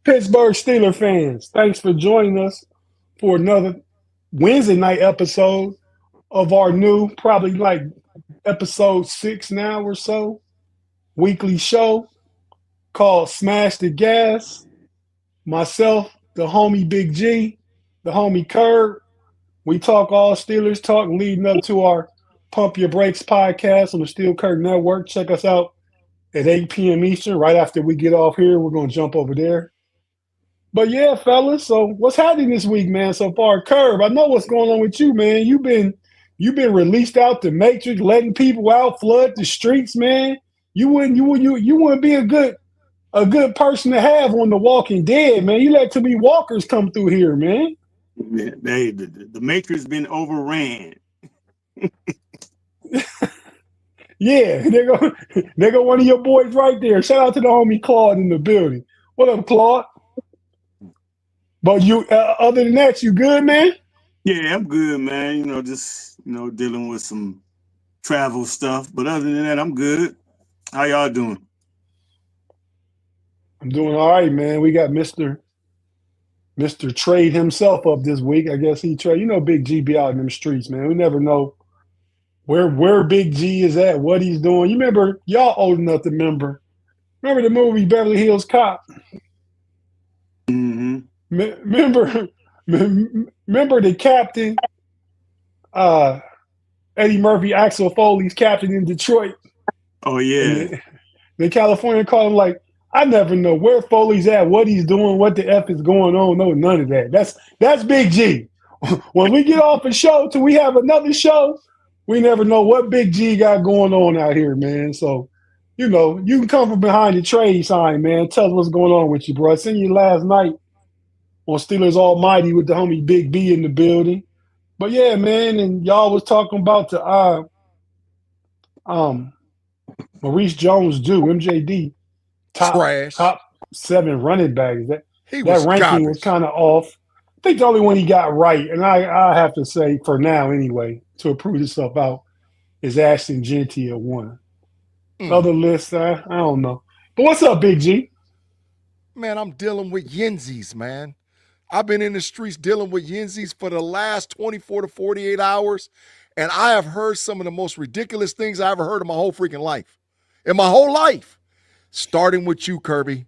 Pittsburgh Steelers fans, thanks for joining us for another Wednesday night episode of our new, probably like episode 6 now or so, weekly show called Smash the Gas. Myself, the homie Big G, the homie Kerb. We talk all Steelers talk leading up to our Pump Your Brakes podcast on the Steel Curtain Network. Check us out at 8 p.m. Eastern. Right after we get off here, we're going to jump over there. But yeah, fellas, so what's happening this week, man, so far? Kerb, I know what's going on with you, man. You've been released out the Matrix, letting people out, flood the streets, man. You wouldn't be a good person to have on The Walking Dead, man. You let too many walkers come through here, man. Hey, the Matrix been overran. Yeah, there go one of your boys right there. Shout out to the homie Claude in the building. What up, Claude? But you, other than that, you good, man? Yeah, I'm good, man. Just dealing with some travel stuff. But other than that, I'm good. How y'all doing? I'm doing all right, man. We got Mr. Trade himself up this week. I guess he trade. Big G be out in them streets, man. We never know where Big G is at, what he's doing. You remember, y'all old enough to remember the movie Beverly Hills Cop? Mm-hmm. Remember the captain, Eddie Murphy, Axel Foley's captain in Detroit. Oh yeah. The California called him like, I never know where Foley's at, what he's doing, what the F is going on. No, none of that. That's Big G. When we get off a show till we have another show, we never know what Big G got going on out here, man. So, you can come from behind the trade sign, man. Tell us what's going on with you, bro. I seen you last night on Steelers Almighty with the homie Big B in the building. But yeah, man, and y'all was talking about the Maurice Jones-Drew, MJD, top 7 running backs. That ranking was kind of off. I think the only one he got right, and I have to say for now anyway, to prove himself out, is Ashton Genty at 1. Other lists, I don't know. But what's up, Big G? Man, I'm dealing with Yenzies, man. I've been in the streets dealing with Yenzies for the last 24 to 48 hours, and I have heard some of the most ridiculous things I ever heard in my whole freaking life. In my whole life. Starting with you, Kerby.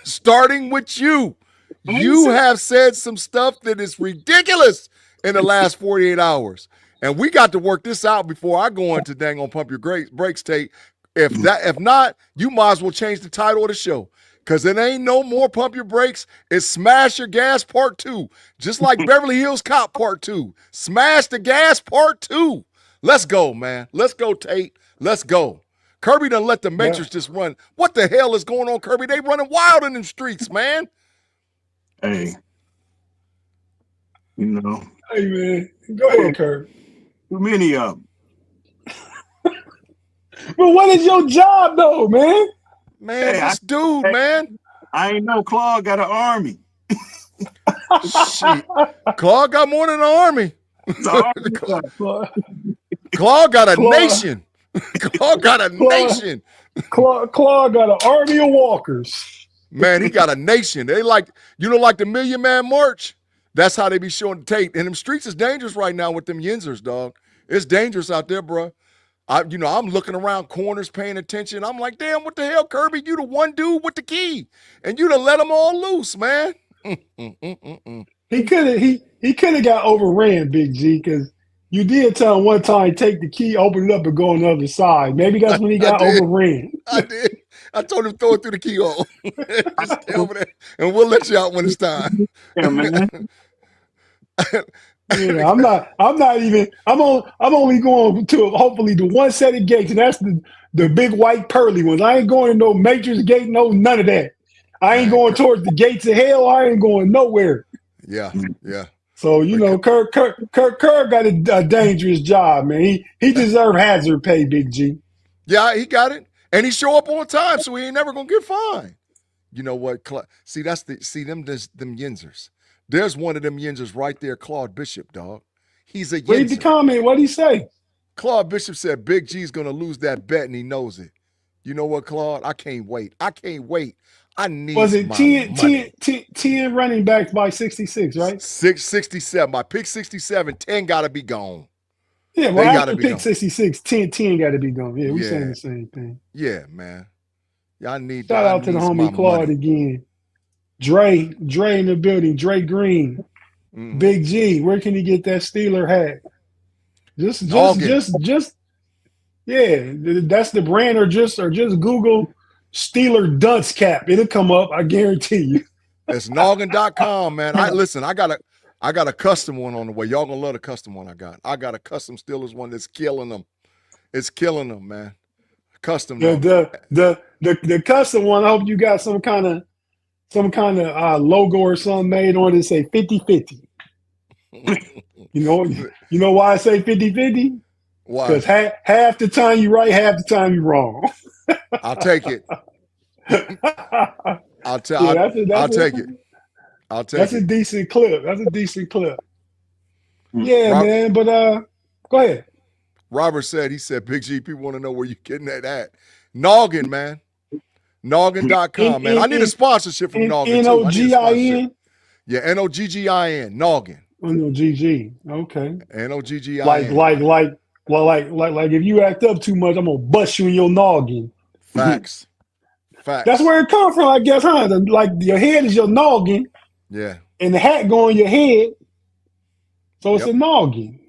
Starting with you. You have said some stuff that is ridiculous in the last 48 hours. And we got to work this out before I go into dang on Pump Your Brakes, Tate. If not, you might as well change the title of the show. Because it ain't no more Pump Your Brakes. It's Smash Your Gas Part 2. Just like Beverly Hills Cop Part 2. Smash the Gas Part 2. Let's go, man. Let's go, Tate. Let's go. Kerby done let the Matrix just run. What the hell is going on, Kerby? They running wild in them streets, man. Hey. Hey, man. Go ahead, Kerb. Too many of them. But what is your job, though, man? Man, this dude, man. I ain't know Claude got an army. Shit. Claude got more than an army. Claude got a nation. Claude got a nation. Claude got an army of walkers. Man, he got a nation. They like the Million Man March? That's how they be showing Tate. And them streets is dangerous right now with them Yinzers, dog. It's dangerous out there, bro. I'm looking around corners, paying attention. I'm like, damn, what the hell, Kerby? You the one dude with the key, and you done let them all loose, man. He could have got overran, Big G, because you did tell him one time, take the key, open it up, and go on the other side. Maybe that's when he got overran. I did. I told him throw it through the keyhole. Just stay over there, and we'll let you out when it's time. Yeah, man. Yeah, I'm only going to hopefully the one set of gates, and that's the big white pearly ones. I ain't going to no Matrix gate, no none of that. I ain't Man, going towards the gates of hell. I ain't going nowhere. yeah. So Kirk got a dangerous job, man. He deserved hazard pay, Big G. Yeah, he got it, and he show up on time, so he ain't never gonna get fined. You know what? See, them Yinzers. There's one of them Yinzers right there, Claude Bishop, dog. He's a Yinzer. Read the comment. What'd he say? Claude Bishop said Big G's gonna lose that bet, and he knows it. You know what, Claude? I can't wait. I need. Was it 10 running backs by 66, right? 667. My pick 67, 10 gotta be gone. Yeah, well, after pick 66, 10 got to be gone. Yeah, we saying the same thing. Yeah, man. Y'all need. Shout out to the homie Claude again. Dre in the building. Dre Green. Big G. Where can he get that Steeler hat? Just yeah. That's the brand, or just Google Steeler dunce cap. It'll come up. I guarantee you. It's noggin.com, man. I got a custom one on the way. Y'all gonna love the custom one I got. I got a custom Steelers one that's killing them. It's killing them, man. Custom. The custom one. I hope you got some kind of logo or something made on it that say 50-50. You know why I say 50-50? Why? Because half the time you right, half the time you wrong. I'll take it. I'll take it. That's a decent clip. Yeah, man. But go ahead. Robert said, Big G, people want to know where you're getting that at. Noggin, man. Noggin.com, man. I need a sponsorship from Noggin. Noggin. Yeah, Noggin. Noggin. N-O-G-G. Okay. Noggin. Like if you act up too much, I'm gonna bust you in your noggin. Facts. That's where it comes from, I guess, huh? Like your head is your noggin. Yeah. And the hat go on your head. So it's a noggin.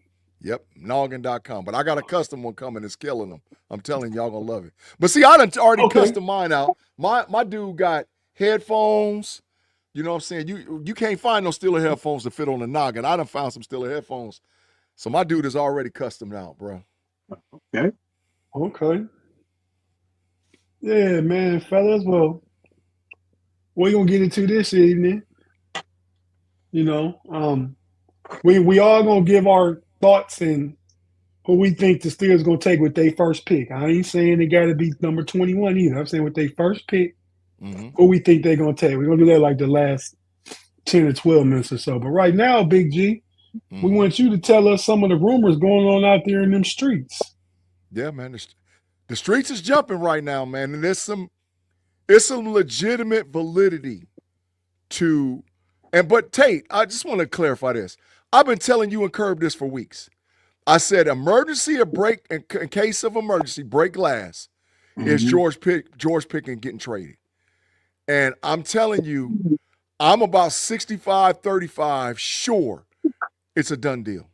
Yep. Noggin.com. But I got a custom one coming. It's killing them. I'm telling y'all gonna love it. But see, I done already custom mine out. My dude got headphones. You know what I'm saying? You can't find no Steeler headphones to fit on the noggin. I done found some Steeler headphones. So my dude is already custom out, bro. Okay. Yeah, man, fellas. Well, we're gonna get into this evening. We all gonna give our thoughts and who we think the Steelers gonna take with their first pick. I ain't saying they gotta be number 21 either. I'm saying with their first pick, who we think they're gonna take. We're gonna do that like the last 10 or 12 minutes or so. But right now, Big G, we want you to tell us some of the rumors going on out there in them streets. Yeah, man. The streets is jumping right now, man. And it's some legitimate validity to but Tate, I just want to clarify this. I've been telling you and Kerb this for weeks. I said emergency or break in case of emergency, break glass is George Pickens getting traded. And I'm telling you, I'm about 65-35 sure it's a done deal.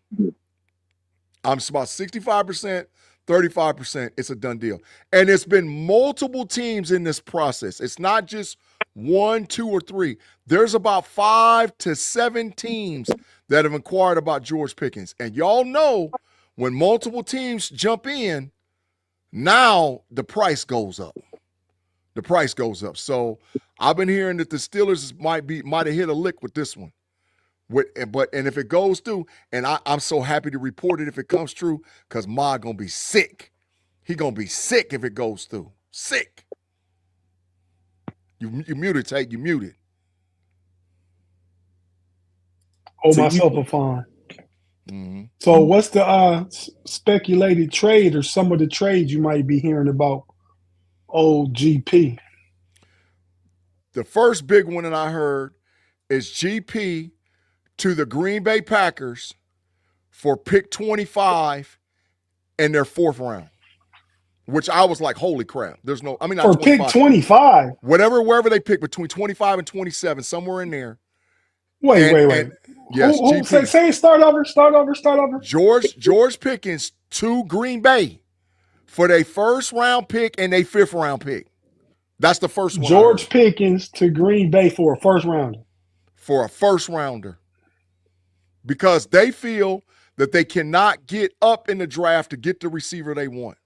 I'm about 65%, 35%, it's a done deal. And it's been multiple teams in this process. It's not just 1, 2, or 3. There's about 5 to 7 teams that have inquired about George Pickens. And y'all know when multiple teams jump in, now the price goes up. The price goes up. So I've been hearing that the Steelers might have hit a lick with this one. And if it goes through, and I'm so happy to report it if it comes true, because Ma gonna be sick. He gonna be sick if it goes through. Sick. You muted, Tate. You muted. Oh, myself a fine. So what's the speculated trade or some of the trades you might be hearing about old GP? The first big one that I heard is GP to the Green Bay Packers for pick 25 in their 4th round, which I was like, holy crap. There's no, I mean, not for 25, pick 25. Wherever they pick between 25 and 27, somewhere in there. Wait. Yes, GP. Say start over. George Pickens to Green Bay for their 1st round pick and their 5th round pick. That's the first one. because they feel that they cannot get up in the draft to get the receiver they want.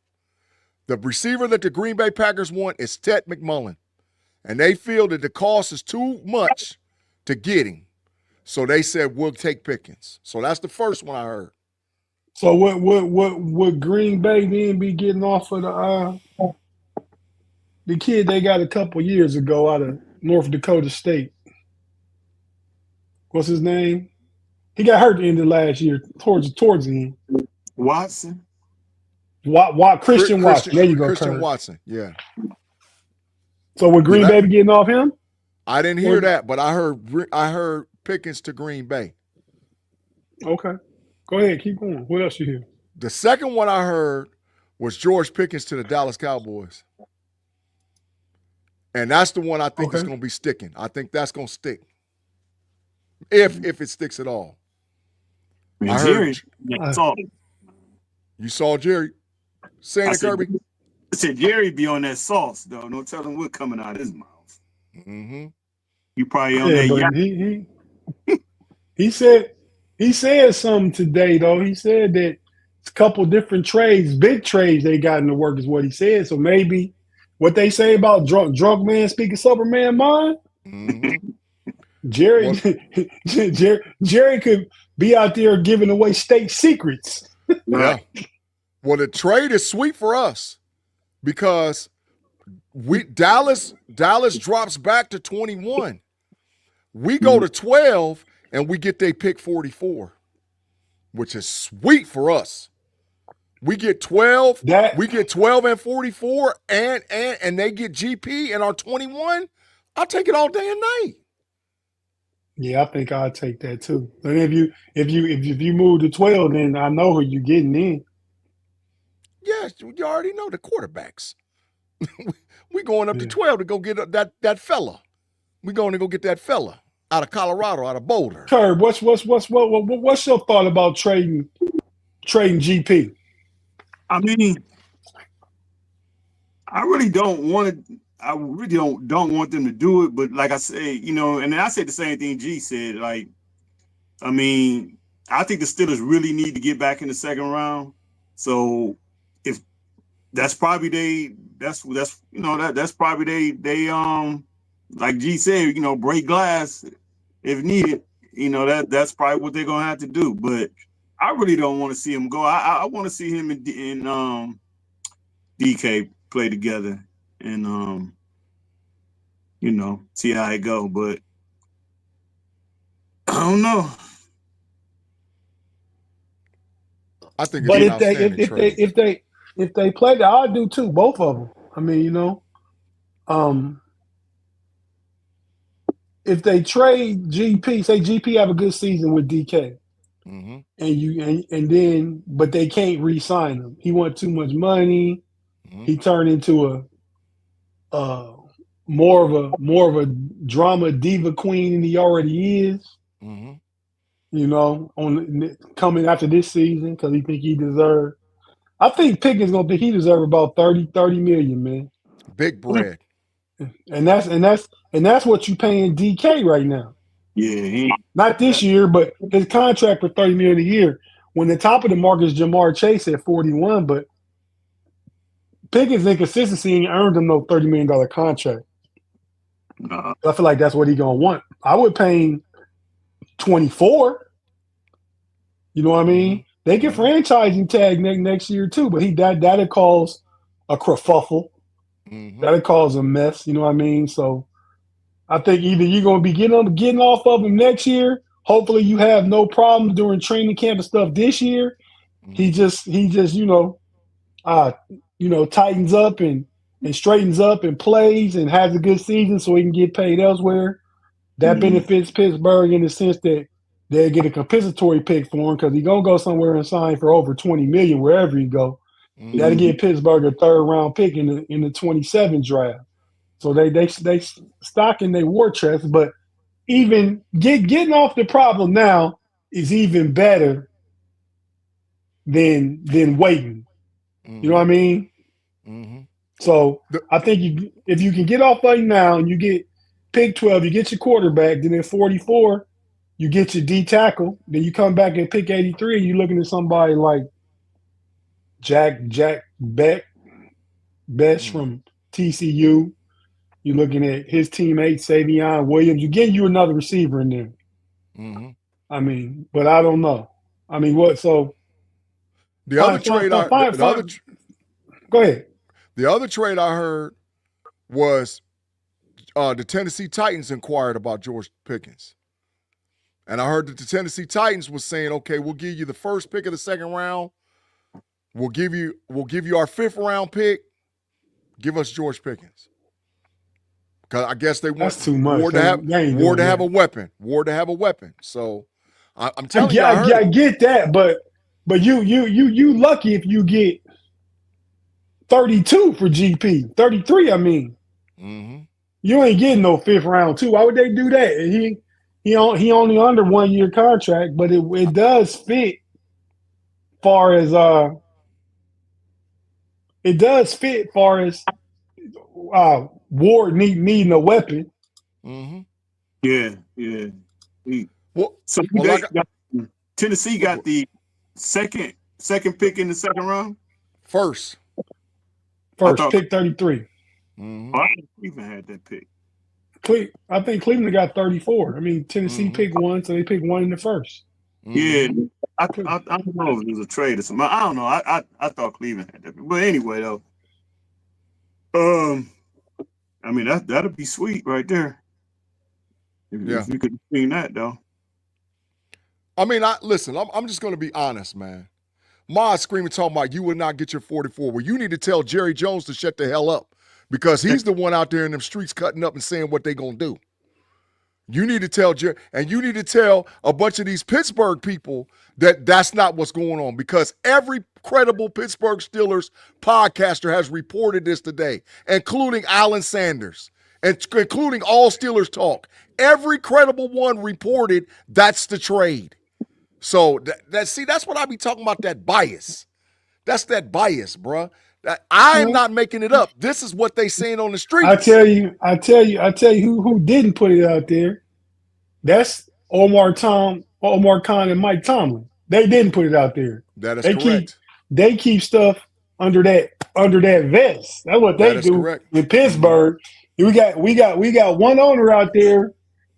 The receiver that the Green Bay Packers want is Tate McMullen, and they feel that the cost is too much to get him. So they said, we'll take Pickens. So that's the first one I heard. So what would Green Bay then be getting off of the kid they got a couple years ago out of North Dakota State? What's his name? He got hurt at the end of last year, towards the end. Watson? Christian Watson. There you go, Christian Watson, yeah. So would Green Bay be getting off him? I didn't hear that, but I heard Pickens to Green Bay. Okay. Go ahead, keep going. What else you hear? The second one I heard was George Pickens to the Dallas Cowboys. And that's the one I think is going to be sticking. I think that's going to stick. If it sticks at all. I heard, you saw Jerry saying it, Kerby? I said Jerry be on that sauce, though. Don't tell him what's coming out of his mouth. Mm-hmm. You probably on that. He said something today, though. He said that it's a couple different trades, big trades they got in the work is what he said. So maybe what they say about drunk man speaking sober man mind. Mm-hmm. Jerry could be out there giving away state secrets. Yeah. Well, the trade is sweet for us because Dallas drops back to 21. We go to 12 and we get their pick 44, which is sweet for us. We get 12. We get 12 and 44, and they get GP and our 21. I'll take it all day and night. Yeah, I think I'll take that too. And if you move to 12, then I know who you're getting in. Yes, you already know the quarterbacks. We going up to 12 to go get that fella. We going to go get that fella out of Colorado, out of Boulder. Kerb, what's your thought about trading GP? I mean, I really don't want to. I really don't want them to do it, but like I say, and I said the same thing G said. Like, I mean, I think the Steelers really need to get back in the second round. So if that's probably that's probably they like G said, break glass if needed. That's probably what they're gonna have to do. But I really don't want to see him go. I want to see him in DK play together and see how it go. But I don't know. I think. But if they play, I do too. Both of them. I mean, if they trade GP, say GP have a good season with DK, mm-hmm. but they can't re-sign him. He want too much money. Mm-hmm. He turned into a more of a drama diva queen than he already is. Mm-hmm. On coming after this season because he think he deserves. I think Pickens gonna think he deserves about 30 million, man. Big bread. And that's what you paying DK right now. Yeah. Not this year, but his contract for 30 million a year. When the top of the market is Jamar Chase at 41, but Pickens' inconsistency earned him no $30 million contract. I feel like that's what he gonna want. I would pay him 24. You know what I mean? They get franchising tag next year too, but that'll cause a kerfuffle. Mm-hmm. That'll cause a mess. You know what I mean? So I think either you're gonna be getting off of him next year. Hopefully you have no problem during training camp and stuff this year. Mm-hmm. He just tightens up and straightens up and plays and has a good season so he can get paid elsewhere. That benefits Pittsburgh in the sense that they'll get a compensatory pick for him because he's going to go somewhere and sign for over $20 million wherever he go. Mm-hmm. That'll get Pittsburgh a third-round pick in the 27 draft. So they stocking their war chest, but even getting off the problem now is even better than waiting. Mm-hmm. You know what I mean? Mm-hmm. So I think if you can get off right now and you get pick 12, you get your quarterback, then at 44, You get your D tackle, then you come back and pick 83, and you're looking at somebody like Jack Best from TCU. You're looking at his teammate Savion Williams. You get you another receiver in there. Mm-hmm. I mean, but I don't know. I mean, what? So the other trade, go ahead. The other trade I heard was the Tennessee Titans inquired about George Pickens, and I heard that the Tennessee Titans was saying, "Okay, we'll give you the first pick of the second round. We'll give you our 5th round pick. Give us George Pickens." Because I guess they want Ward to have a weapon. Ward to have a weapon. So I'm telling you, I get that, but you lucky if you get 32 for GP, 33. I mean, you ain't getting no 5th round too. Why would they do that? He only under 1 year contract, but it does fit. Far as it does fit. Far as Ward needing a weapon. Yeah. Tennessee got the second pick in the second round. First pick 33. I think Cleveland had that pick. I think Cleveland got 34. I mean, Tennessee picked 1, so they picked 1 in the first. Yeah, I don't know if it was a trade or something. I don't know. I thought Cleveland had that pick. But anyway, though, I mean that'd be sweet right there. If you could see that, though. I mean, listen. I'm just going to be honest, man. Ma screaming talking about you would not get your 44. Well, you need to tell Jerry Jones to shut the hell up because he's the one out there in them streets cutting up and saying what they gonna do. You need to tell Jerry, and you need to tell a bunch of these Pittsburgh people that that's not what's going on, because every credible Pittsburgh Steelers podcaster has reported this today, including Alan Sanders, and including All Steelers Talk. Every credible one reported that's the trade. So that's what I be talking about, that bias. That's that bias, bruh. I am not making it up. This is what they saying on the streets. I tell you who didn't put it out there. That's Omar Khan and Mike Tomlin. They didn't put it out there. That is correct. They keep stuff under that vest. That's what they do with Pittsburgh. We got one owner out there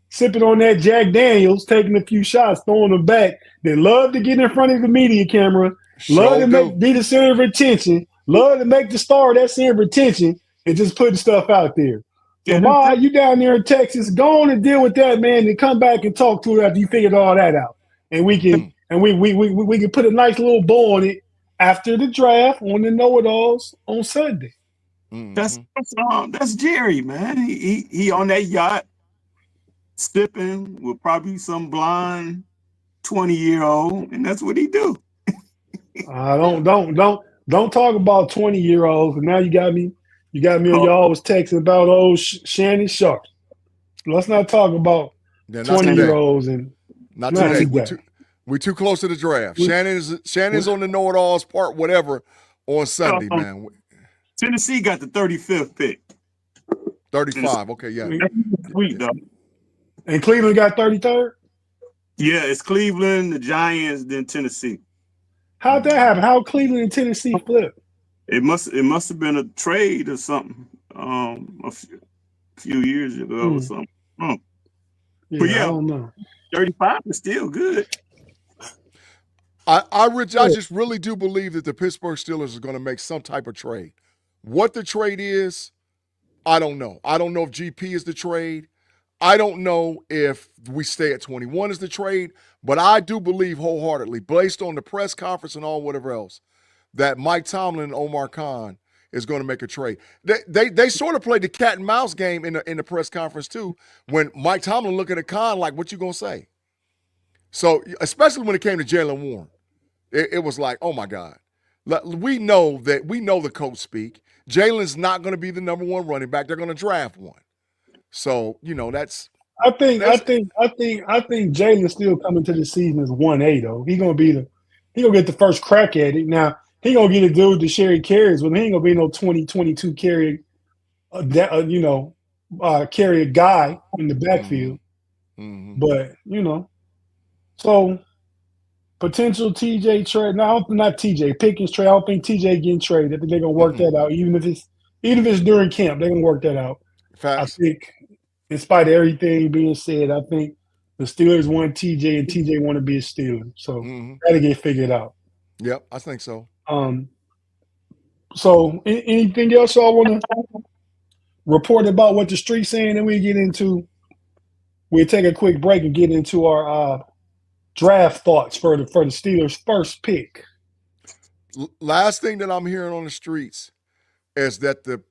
sipping on that Jack Daniels, taking a few shots, throwing them back. They love to get in front of the media camera, love to be the center of attention, love to make the star that center of attention, and just putting stuff out there. So why you down there in Texas? Go on and deal with that, man, and come back and talk to it after you figured all that out. And we can we can put a nice little bow on it after the draft on the KnoItAllz on Sunday. That's Jerry, man. He on that yacht sipping with probably some blonde 20-year-old, and that's what he do. Don't talk about 20-year-olds. And now you got me on y'all was texting about old Shannon Sharp. Let's not talk about 20-year-olds and not today. We're too close to the draft. Shannon's on the KnoItAllz part whatever on Sunday, man. Tennessee got the 35th pick. 35. Okay, yeah. Sweet, though. And Cleveland got 33rd? Yeah, it's Cleveland, the Giants, then Tennessee. How'd that happen? How Cleveland and Tennessee flipped? It must have been a trade or something. A few years ago or something. Yeah, but yeah, I don't know. 35 is still good. I just really do believe that the Pittsburgh Steelers are going to make some type of trade. What the trade is, I don't know. I don't know if GP is the trade. I don't know if we stay at 21 is the trade, but I do believe wholeheartedly, based on the press conference and all whatever else, that Mike Tomlin and Omar Khan is going to make a trade. They sort of played the cat and mouse game in the press conference too, when Mike Tomlin looking at Khan like, what you going to say? So, especially when it came to Jaylen Warren, it was like, oh my God. We know the coach speak. Jalen's not going to be the number one running back. They're going to draft one. So, that's. I think Jalen's still coming to the season as 1A though. He gonna get the first crack at it. Now he gonna get a dude to share carries with him. He ain't gonna be no 20-22 carry, carry a guy in the backfield. Mm-hmm. But So potential TJ trade. No, not TJ Pickens trade. I don't think TJ getting traded. I think they're gonna work that out. Even if it's during camp, they're gonna work that out. I Facts. think, in spite of everything being said, I think the Steelers want TJ and TJ want to be a Steeler. So that'll get figured out. Yep, I think so. So anything else y'all want to report about what the street's saying? Then we'll take a quick break and get into our draft thoughts for the Steelers' first pick. Last thing that I'm hearing on the streets is that the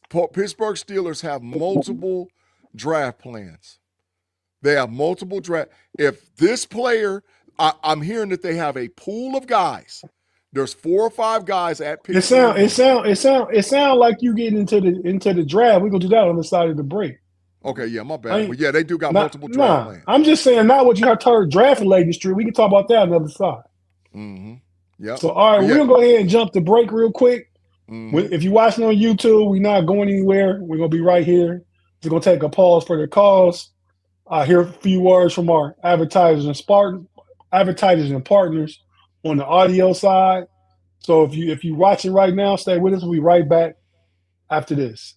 Pittsburgh Steelers have multiple draft plans. They have multiple draft. If this player, I'm hearing that they have a pool of guys. There's 4 or 5 guys at Pittsburgh. It sound like you getting into the draft. We're gonna do that on the side of the break. Okay, yeah, my bad. But yeah, they do got multiple draft plans. I'm just saying, not what you heard drafting Lady Street. We can talk about that on the other side. Yeah. So all right, we're gonna go ahead and jump to break real quick. If you're watching on YouTube, we're not going anywhere. We're gonna be right here. We're gonna take a pause for the calls. Hear a few words from our advertisers and partners on the audio side. So if you're watching right now, stay with us. We'll be right back after this.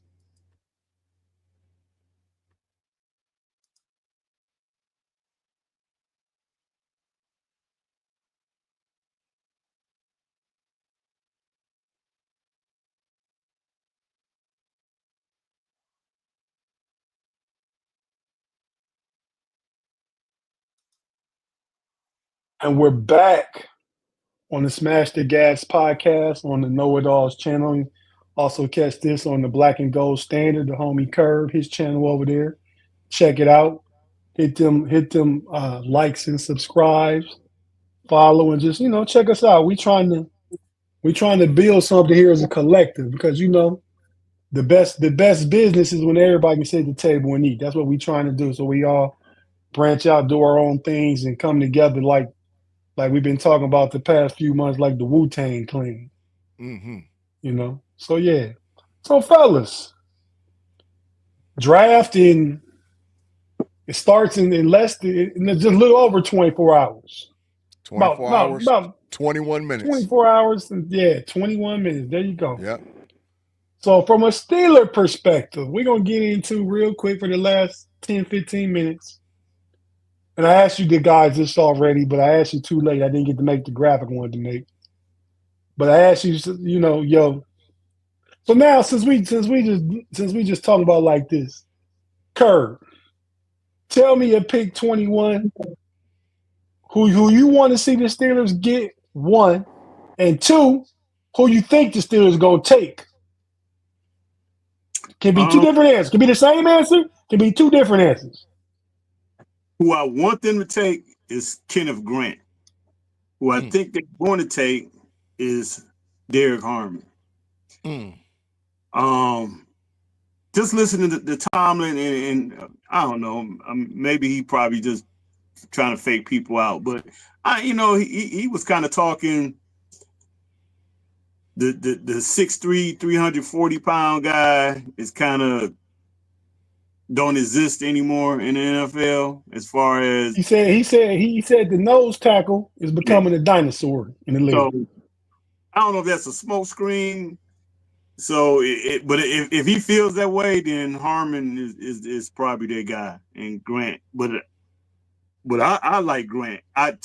And we're back on the Smash the Gas podcast on the KnoItAllz channel. Also catch this on the Black and Gold Standard, the homie Kerb, his channel over there. Check it out. Hit them likes and subscribes, follow, and just check us out. We trying to build something here as a collective because the best business is when everybody can sit at the table and eat. That's what we trying to do. So we all branch out, do our own things, and come together like we've been talking about the past few months, like the Wu-Tang Clan. So yeah. So fellas, drafting, it starts in just a little over 24 hours. 24 hours. About 21 minutes. 24 hours. 21 minutes. There you go. Yeah. So from a Steeler perspective, we're going to get into real quick for the last 10, 15 minutes. And I asked you the guys this already, but I asked you too late. I didn't get to make the graphic I wanted to make. But I asked you, So now since we just talking about like this, Kerb, tell me at pick 21 who you want to see the Steelers get, 1, and 2, who you think the Steelers gonna take. Can be 2 different answers. Can be the same answer. Can be 2 different answers. Who I want them to take is Kenneth Grant. Who I think they're going to take is Derek Harmon. Just listening to the Tomlin and I don't know, maybe he probably just trying to fake people out, but he was kind of talking the 6'3", 340-pound guy is kind of don't exist anymore in the NFL as far as he said the nose tackle is becoming a dinosaur in the league. So I don't know if that's a smoke screen. So but if he feels that way, then Harmon is probably their guy and Grant. But I like Grant. I like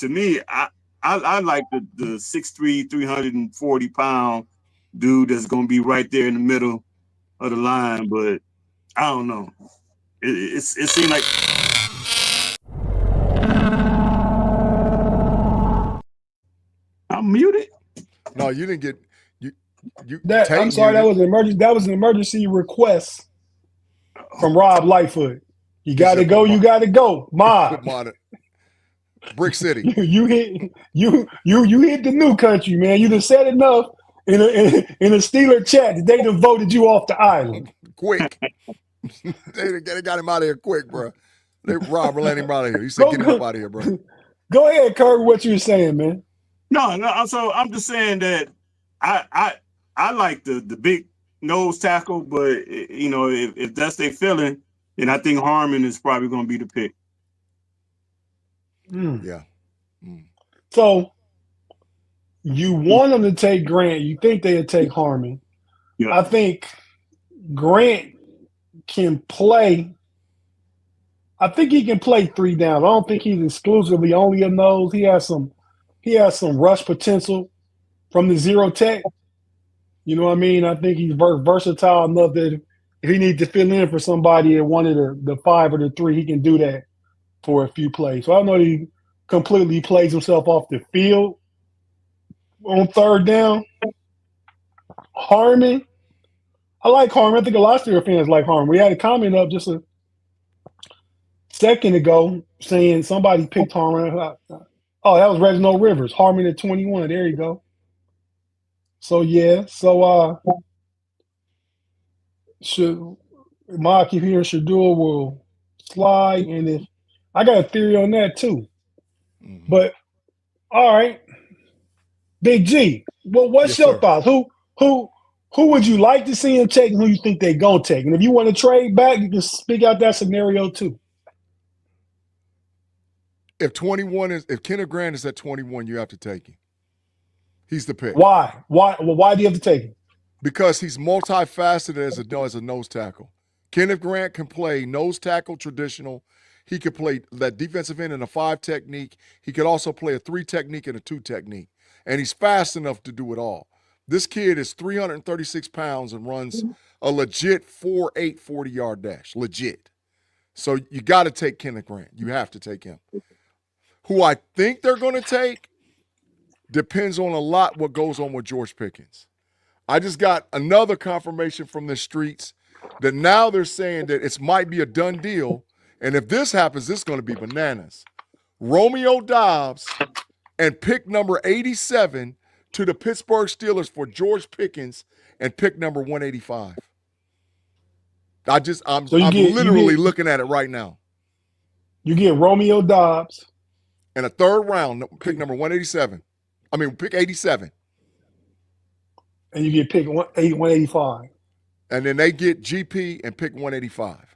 the 6'3", 340-pound dude that's gonna be right there in the middle of the line, but I don't know. It seemed like I'm muted. No, you didn't get you. I'm sorry, that was an emergency. That was an emergency request from Rob Lightfoot. You gotta go. You gotta go. Mob. Brick City. You hit the new country, man. You done said enough in a Steeler chat that they done voted you off the island. Quick. They got him out of here quick, bro. Rob let him out of here. He said, "Get him up out of here, bro." Go ahead, Kerby. What you were saying, man? No. So I'm just saying that I like the big nose tackle, but if that's their feeling, then I think Harmon is probably going to be the pick. Yeah. Mm. So you want them to take Grant. You think they'd take Harmon. Yeah. I think Grant can play. I think he can play 3 down. I don't think he's exclusively only a nose. He has some rush potential from the 0 tech. You know what I mean? I think he's versatile enough that if he needs to fill in for somebody at one of the 5 or the 3, he can do that for a few plays. So I don't know that he completely plays himself off the field on 3rd down. Harmon, I like Harmon. I think a lot of Steelers fans like Harmon. We had a comment up just a second ago saying somebody picked Harmon. Oh, that was Reginald Rivers. Harmon at 21. There you go. So yeah. So I keep hearing Shador will slide, and if I got a theory on that too. Mhm. But all right, Big G. Well, what's Yes, your sir. thoughts? Who would you like to see him take, and who you think they're gonna take? And if you want to trade back, you can speak out that scenario too. If Kenneth Grant is at 21, you have to take him. He's the pick. Why? Why do you have to take him? Because he's multifaceted as a nose tackle. Kenneth Grant can play nose tackle traditional. He could play that defensive end in a 5 technique. He could also play a 3 technique and a 2 technique. And he's fast enough to do it all. This kid is 336 pounds and runs a legit 4.8 40-yard dash. Legit. So you got to take Kenneth Grant. You have to take him. Who I think they're going to take depends on a lot what goes on with George Pickens. I just got another confirmation from the streets that now they're saying that it might be a done deal. And if this happens, this is going to be bananas. Romeo Doubs and pick number 87 to the Pittsburgh Steelers for George Pickens and pick number 185. I'm literally looking at it right now. You get Romeo Doubs. And a 3rd round, pick number 187. Pick 87. And you get pick 185. And then they get GP and pick 185.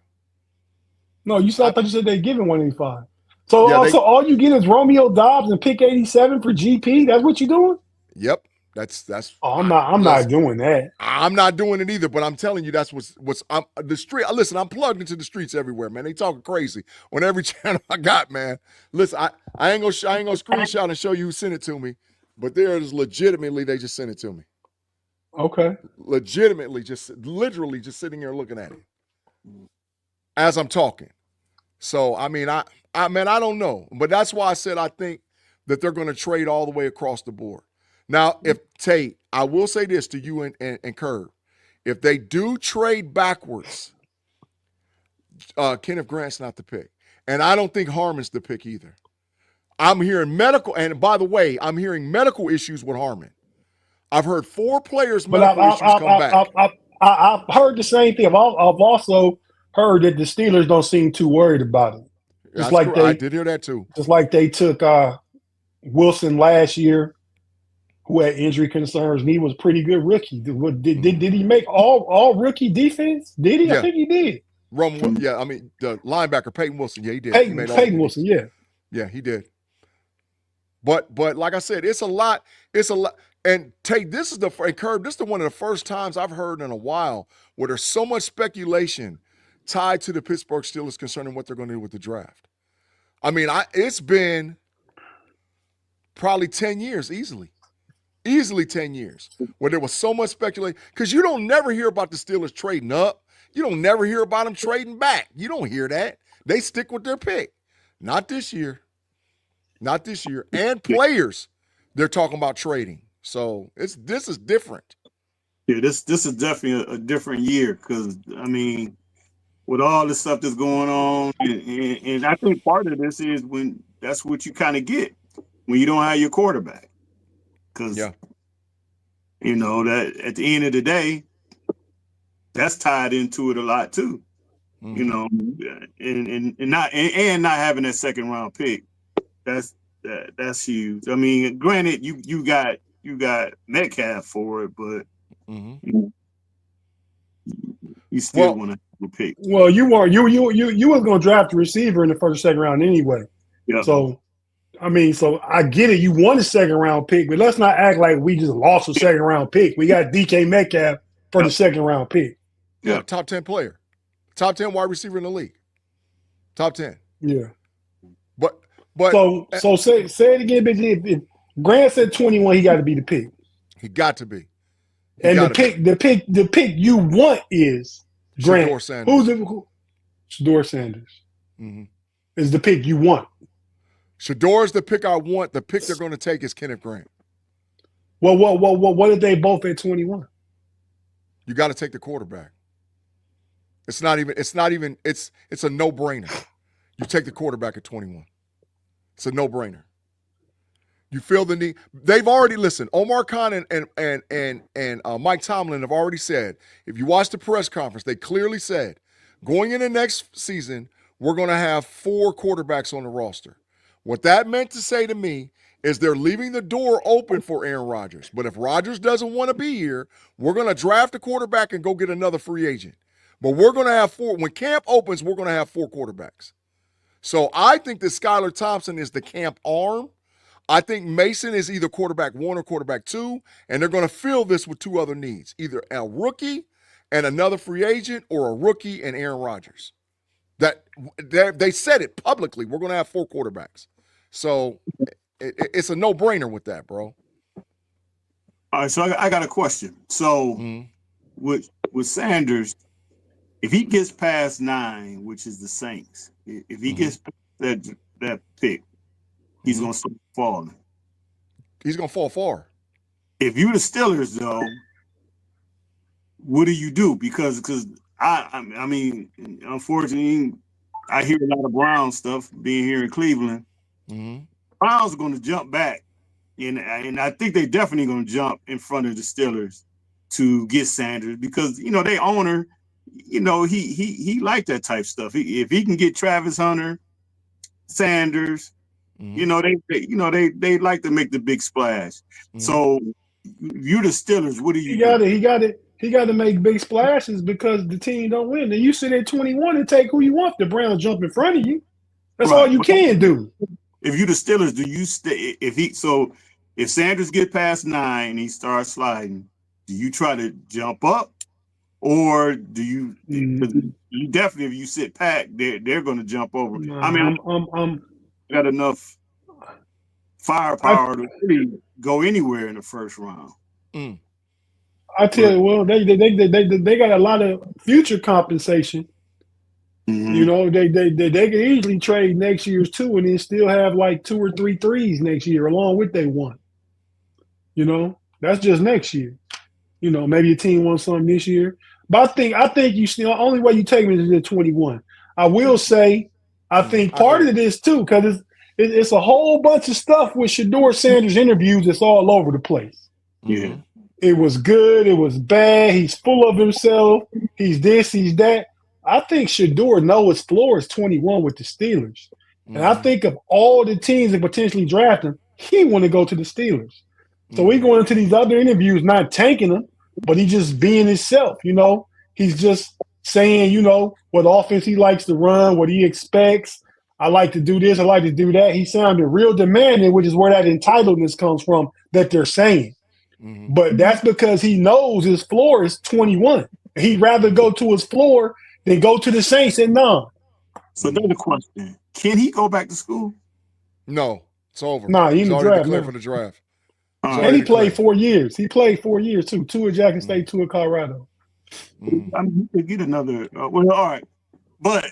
No, I thought you said they're giving 185. So all you get is Romeo Doubs and pick 87 for GP? That's what you're doing? Yep. That's Oh, I'm not doing that. I'm not doing it either, but I'm telling you that's what's the street. Listen, I'm plugged into the streets everywhere, man. They talking crazy on every channel I got, man. Listen, I ain't gonna screenshot and show you who sent it to me, but there it is. Legitimately, they just sent it to me. Okay. Legitimately, literally just sitting here looking at it as I'm talking. So I don't know, but that's why I said I think that they're going to trade all the way across the board. Now, if Tate, I will say this to you and Kerb, if they do trade backwards, Kenneth Grant's not the pick, and I don't think Harmon's the pick either. I'm hearing and by the way, I'm hearing medical issues with Harmon. I've heard 4 players' medical issues come back. I've heard the same thing. I've also heard that the Steelers don't seem too worried about it. I did hear that too. Just like they took Wilson last year, who had injury concerns, and he was a pretty good rookie. Did he make all rookie defense? Did he? Yeah. I think he did. The linebacker Peyton Wilson. Yeah, he did. Peyton Wilson. Yeah. Yeah, he did. But like I said, it's a lot. It's a lot. And Tate, this is one of the first times I've heard in a while where there's so much speculation tied to the Pittsburgh Steelers concerning what they're going to do with the draft. It's been probably 10 years, easily 10 years, where there was so much speculation. Because you don't never hear about the Steelers trading up. You don't never hear about them trading back. You don't hear that. They stick with their pick. Not this year. And players, they're talking about trading. So this is different. Yeah, this is definitely a different year because, with all the stuff that's going on, and I think part of this is when that's what you kind of get when you don't have your quarterback. Because, that at the end of the day, that's tied into it a lot too. Mm-hmm. and not having that 2nd round pick, that's huge. Granted, you got Metcalf for it, but mm-hmm. you still want to have a pick. Well, you weren't. You was going to draft a receiver in the 1st, 2nd round anyway. Yeah. So I mean, so I get it. You won a second round pick, but let's not act like we just lost a second round pick. We got DK Metcalf for the second round pick. Yeah, top 10 player. Top 10 wide receiver in the league. Top 10. Yeah. But so say it again, bitch. If Grant said 21, he got to be the pick. He got to be. And the pick you want is Grant. Shedeur Sanders. Shedeur Sanders Mm-hmm. is the pick you want. Shedeur is the pick I want. The pick they're going to take is Kenneth Grant. Well, what if they both at 21? You got to take the quarterback. It's a no-brainer. You take the quarterback at 21. It's a no-brainer. You feel the need. They've already listened. Omar Khan and Mike Tomlin have already said, if you watch the press conference, they clearly said, going into next season, we're going to have 4 quarterbacks on the roster. What that meant to say to me is they're leaving the door open for Aaron Rodgers. But if Rodgers doesn't want to be here, we're going to draft a quarterback and go get another free agent. But we're going to have 4. When camp opens, we're going to have 4 quarterbacks. So I think that Skylar Thompson is the camp arm. I think Mason is either quarterback 1 or quarterback 2, and they're going to fill this with 2 other needs, either a rookie and another free agent or a rookie and Aaron Rodgers. They said it publicly. We're going to have 4 quarterbacks. So it's a no-brainer with that, bro. All right, so I got a question. So with Sanders, if he gets past 9, which is the Saints, if he gets that pick, he's going to start falling. He's going to fall far. If you're the Steelers, though, what do you do? Because I mean, unfortunately, I hear a lot of Brown stuff being here in Cleveland. Browns are going to jump back, and I think they're definitely going to jump in front of the Steelers to get Sanders because they owner, he liked that type stuff. If he can get Travis Hunter, Sanders, they like to make the big splash. So you the Steelers, what do you? He got to make big splashes because the team don't win. And you sit at 21 and take who you want. The Browns jump in front of you. That's all you can do. If you the Steelers, do you stay? If Sanders get past 9 and he starts sliding, do you try to jump up, or do you? You definitely, if you sit pat, they're going to jump over. I mean, I'm got enough firepower to really go anywhere in the first round. I tell you, well, they got a lot of future compensation. They can easily trade next year's 2 and then still have like 2 or 3 threes next year along with they 1. That's just next year. Maybe a team wants something this year. But I think you still only way you take me is at 21. I will say I think part of it is too because it's a whole bunch of stuff with Shedeur Sanders interviews. It's all over the place. Yeah. It was good. It was bad. He's full of himself. He's this. He's that. I think Shedeur knows his floor is 21 with the Steelers. And I think of all the teams that potentially draft him, he want to go to the Steelers. So he going into these other interviews, not tanking them, but he just being himself. He's just saying, what offense he likes to run, what he expects. I like to do this. I like to do that. He sounded real demanding, which is where that entitledness comes from that they're saying. But that's because he knows his floor is 21. He'd rather go to his floor than go to the Saints and none. So then the question, can he go back to school? No, it's over. Nah, he's already declared for the draft. And he played 4 years. He played 4 years too. 2 at Jackson State, 2 at Colorado. I mean, he could get another. Well, all right. But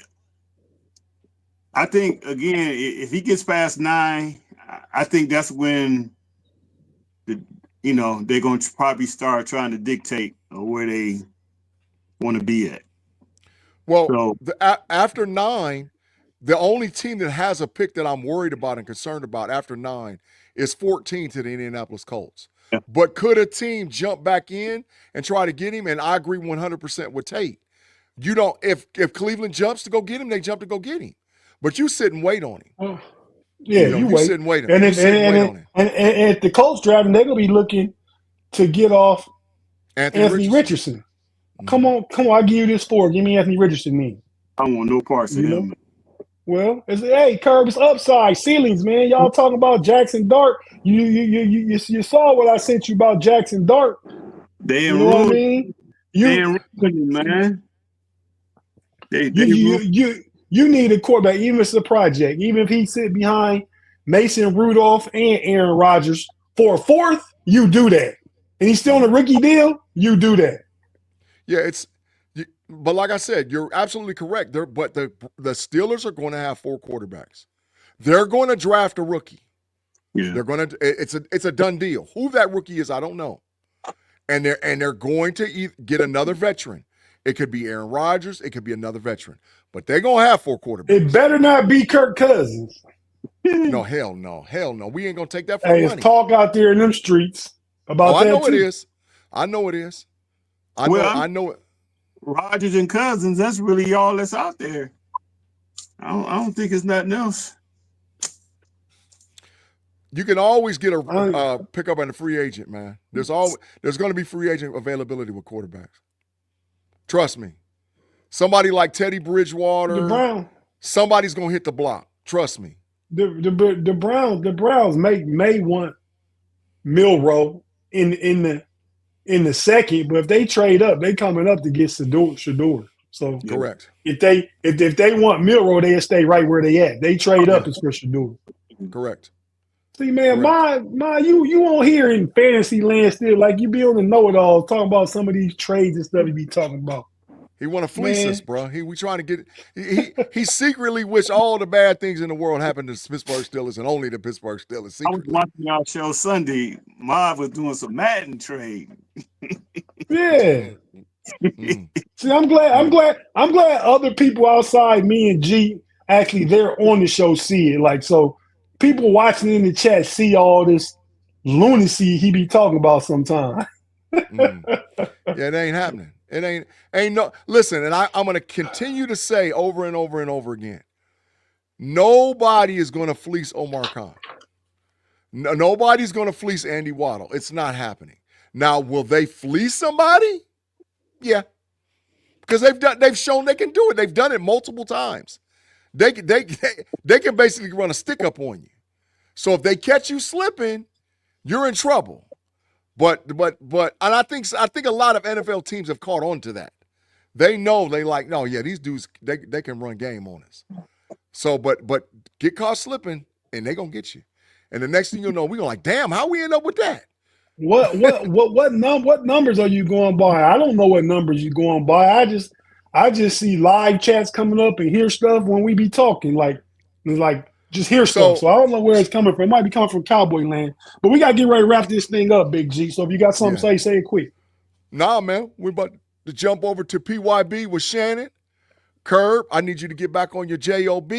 I think, again, if he gets past 9, I think that's when they're going to probably start trying to dictate where they want to be at. Well, after 9, the only team that has a pick that I'm worried about and concerned about after 9 is 14 to the Indianapolis Colts. Yeah. But could a team jump back in and try to get him? And I agree 100% with Tate. If Cleveland jumps to go get him, they jump to go get him. But you sit and wait on him. You wait. Sit and wait on him. And if the Colts draft him, they're going to be looking to get off Anthony Richardson. Come on, I'll give you this 4. Give me Anthony Richardson. I don't want no parts of him. Well, hey, Kerb's upside ceilings, man. Y'all talking about Jackson Dart? You saw what I sent you about Jackson Dart. They You in know what I ruin. mean? They You in ruin, man. They you ruin. you need a quarterback, even if it's a project, even if he sit behind Mason Rudolph and Aaron Rodgers for a fourth, you do that. And he's still on a rookie deal, you do that. Yeah, but like I said, you're absolutely correct. But the Steelers are going to have 4 quarterbacks. They're going to draft a rookie. Yeah. They're going to. It's a done deal. Who that rookie is, I don't know. And they're going to get another veteran. It could be Aaron Rodgers. It could be another veteran. But they're going to have 4 quarterbacks. It better not be Kirk Cousins. No, hell no. Hell no. We ain't going to take that for Hey, money. it's talk out there in them streets about that. I know too. it is. I know it is. I know it. Rodgers and Cousins, that's really all that's out there. I don't think it's nothing else. You can always get a pickup and a free agent, man. There's going to be free agent availability with quarterbacks. Trust me. Somebody like Teddy Bridgewater, somebody's going to hit the block. Trust me. The Browns may want Milroe in the second, but if they trade up, they coming up to get Shador. So correct. If they want Milroe, they'll stay right where they at. They trade up is for Shador. Correct. See, man, you on here in fantasy land still, like you be on the KnoItAllz talking about some of these trades and stuff you be talking about. He want to fleece us, bro. We trying to get. He secretly wish all the bad things in the world happened to the Pittsburgh Steelers and only the Pittsburgh Steelers. Secretly. I was watching our show Sunday. Marv was doing some Madden trade. Yeah. See, I'm glad other people outside me and G actually they're on the show see it. Like, so people watching in the chat see all this lunacy he be talking about sometimes. Yeah, it ain't happening. It ain't no. Listen, and I'm going to continue to say over and over and over again, nobody is going to fleece Omar Khan. No, nobody's going to fleece Andy Waddle. It's not happening. Now, will they fleece somebody? Yeah, because they've shown they can do it. They've done it multiple times. They can basically run a stick up on you. So if they catch you slipping, you're in trouble. But and I think a lot of NFL teams have caught on to that. They know these dudes they can run game on us. So but get caught slipping and they gonna get you. And the next thing you'll know, we're like, damn, how we end up with that? What numbers are you going by? I don't know what numbers you're going by. I just see live chats coming up and hear stuff when we be talking. Just hear stuff. So I don't know where it's coming from. It might be coming from Cowboy Land. But we got to get ready to wrap this thing up, Big G. So if you got something to say it quick. Nah, man. We're about to jump over to PYB with Shannon. Kerb, I need you to get back on your JOB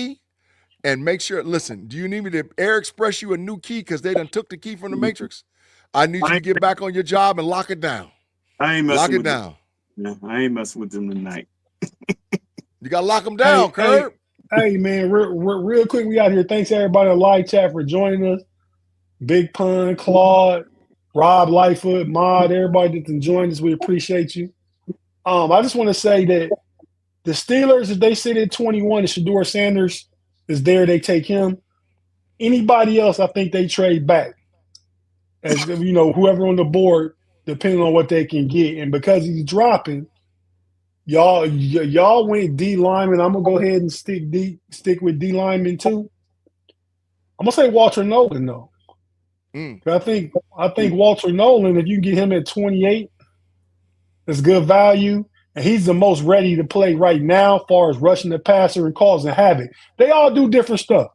and make sure, listen, do you need me to air express you a new key because they done took the key from the Matrix? I need you to get back on your job and lock it down. I ain't messing with them. No, I ain't messing with them tonight. You got to lock them down, Kerb. Hey, man, real quick, we out here. Thanks, everybody in the live chat for joining us. Big Pun, Claude, Rob Lightfoot, Mod, everybody that's joined us, we appreciate you. I just want to say that the Steelers, if they sit at 21 and Shador Sanders is there, they take him. Anybody else, I think they trade back. As you know, whoever on the board, depending on what they can get. And because he's dropping, y'all went D lineman. I'm gonna go ahead and stick with D lineman too. I'm gonna say Walter Nolan though. I think Walter Nolan, if you can get him at 28, that's good value, and he's the most ready to play right now, as far as rushing the passer and causing havoc. They all do different stuff.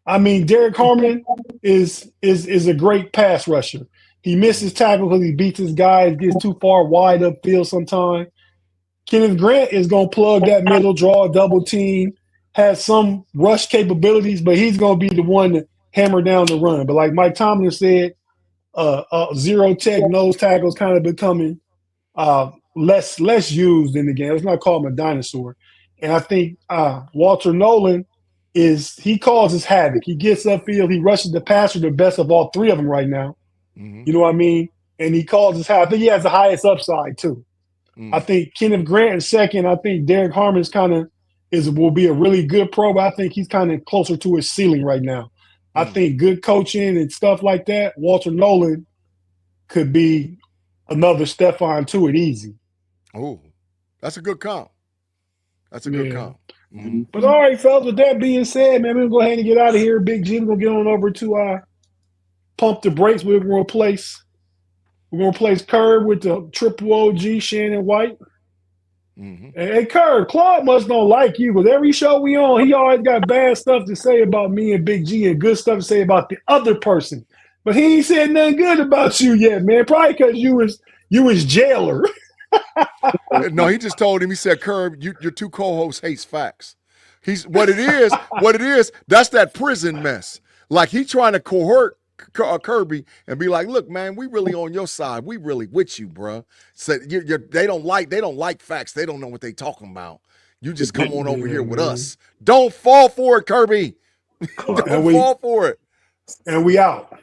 I mean, Derek Harmon is a great pass rusher. He misses tackle because he beats his guys, gets too far wide upfield sometimes. Kenneth Grant is going to plug that middle, draw a double team, has some rush capabilities, but he's going to be the one to hammer down the run. But like Mike Tomlin said, zero tech nose tackles kind of becoming less used in the game. Let's not call him a dinosaur. And I think Walter Nolan he causes havoc. He gets upfield. He rushes the passer, the best of all three of them right now. Mm-hmm. You know what I mean? And he causes havoc. I think he has the highest upside too. I think Kenneth Grant in second. I think Derek Harmon's kind of will be a really good pro, but I think he's kind of closer to his ceiling right now. I think good coaching and stuff like that, Walter Nolan could be another Stephon Tuitt easy. Oh, that's a good comp. That's a good comp. Mm-hmm. But all right, fellas, with that being said, man, we're going to go ahead and get out of here. Big G, we're going to get on over to Pump the Brakes. We're going to replace Kerb with the triple OG, Shannon White. Mm-hmm. Hey, Kerb, Claude must don't like you, because every show we on, he always got bad stuff to say about me and Big G and good stuff to say about the other person. But he ain't said nothing good about you yet, man. Probably because you was jailer. No, he just told him, he said, Kerb, your two co-hosts hates facts. What it is, that's that prison mess. Like he trying to cohort Kerby and be like, look, man, we really on your side. We really with you, bro. So they don't like facts. They don't know what they talking about. You just come on over here with us. Don't fall for it, Kerby. Don't fall for it. And we out.